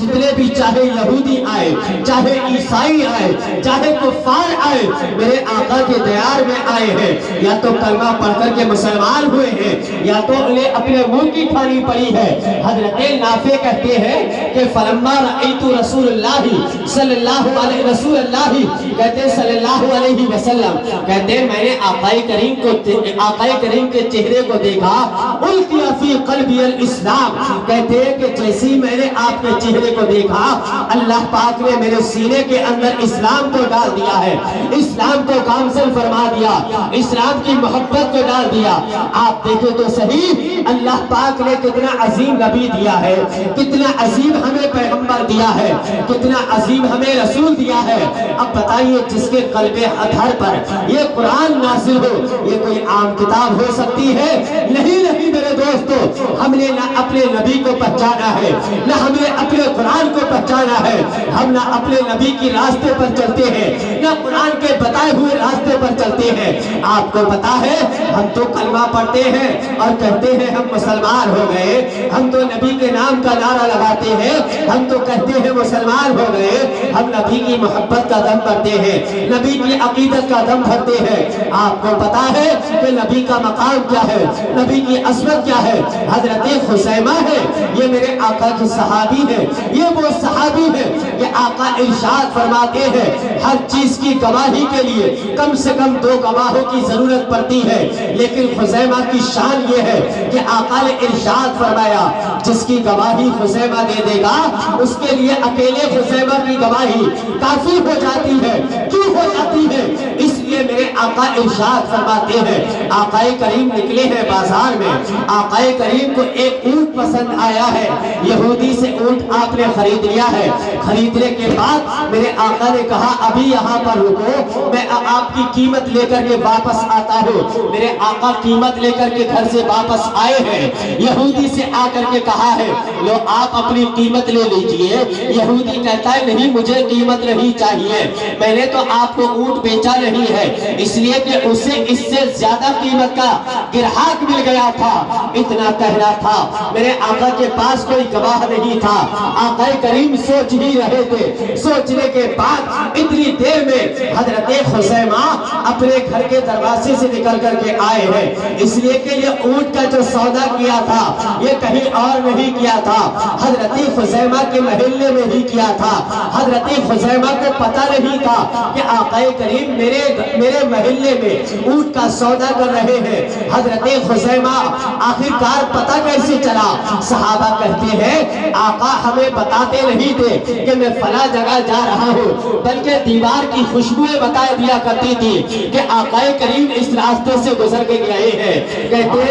जितने भी चाहे यहूदी आए, चाहे ईसाई आए, चाहे कुफार आए, मेरे आका के दयार में आए हैं, या तो कलमा पढ़कर के मुसलमान हुए हैं, या तो उन्हें अपने मुंह की खानी पड़ी है। हजरत नाफे कहते हैं कि फलम्मा रअयतु रसूलुल्लाही सल्लल्लाहु अलैहि वसल्लम, कहते हैं मैंने आकाए करीम के चेहरे को देखा, उल्किया फी क़ल्बी अल इस्लाम, कहते हैं कि जैसे ही मैंने आपके चेहरे को देखा, अल्लाह पाक ने मेरे सीने के अंदर इस्लाम को डाल दिया है, इस्लाम को कामसल फरमा दिया, इस्लाम की मोहब्बत को डाल दिया। आप देखें तो सही, अल्लाह पाक ने कितना अजीम नबी दिया है, कितना अजीम हमें पैगंबर दिया है, कितना अजीम हमें रसूल दिया है। अब बताइए, जिसके कल्बे अधर पर ये कुरान नाज़िल हो, ये कोई आम किताब हो सकती है? नहीं नहीं मेरे दोस्तों, हमने ना अपने नबी को पहचाना है, ना हमने अपने कुरान को पहचाना है, हम ना अपने नबी की रास्ते पर चलते हैं, ना कुरान के बताए हुए रास्ते पर चलते हैं। आपको पता है, हम तो कलमा पढ़ते हैं और कहते हैं हम मुसलमान हो गए, हम तो नबी के नाम का नारा लगाते हैं, हम तो कहते हैं मुसलमान हो गए, हम नबी की मोहब्बत का दम भरते हैं, नबी की अकीदत का दम भरते हैं। आपको पता है कि नबी का मकाम क्या है, नबी की अज़मत क्या है? हजरत खुसैमा है, ये मेरे आका की सहाबी है, ये वो सहाबी है कि आका इरशाद फरमाते हैं, हर चीज की गवाही के लिए कम से कम 2 गवाहों की जरूरत पड़ती है, लेकिन खुसैमा की शान ये है कि आका ने इरशाद फरमाया, जिसकी गवाही खुसैमा दे देगा, उसके लिए अकेले खुसैमा की गवाही काफी हो जाती है। क्यों हो जाती है? इसलिए मेरे आका इरशाद फरमाते हैं, आकाए करीम निकले हैं बाजार में, आकाए करीम को एक ऊंट पसंद आया है, यहूदी से ऊंट आपने खरीद लिया है, खरीदने के बाद मेरे आका ने कहा अभी यहाँ पर रुको, मैं आपकी कीमत लेकर के वापस आता हूँ। मेरे आका कीमत लेकर के घर से वापस आए हैं, यहूदी से आकर के कहा है, लो आप अपनी कीमत ले लीजिए। यहूदी कहता है नहीं, मुझे कीमत नहीं चाहिए, मैंने तो आपको ऊंट बेचा नहीं है, इसलिए कि उसे इससे ज्यादा कीमत का ग्राहक मिल गया था। इतना कहना था, मेरे आका के पास कोई गवाह नहीं था। आका करीम सोच ही रहे थे, सोचने के बाद इतनी देर में हजरत खुसैमा अपने घर के दरवाजे से निकल करके आए हैं, इसलिए कि ये ऊंट का जो सौदा किया था ये कहीं और नहीं किया था, हजरत खुसैमा के महल्ले में ही किया था। हजरत खुसैमा को पता नहीं था कि आका करीम मेरे महल्ले में ऊंट का सौदा कर रहे हैं। हजरत खुसैमा आखिरकार पता कैसे चला? सहाबा कहते हैं, आका हमें बताते नहीं थे कि मैं फला जगह जा रहा हूँ, बल्कि दीवार की खुशबुएं बता दिया करती थी कि आका करीम इस रास्ते से गुजर के गए हैं। कहते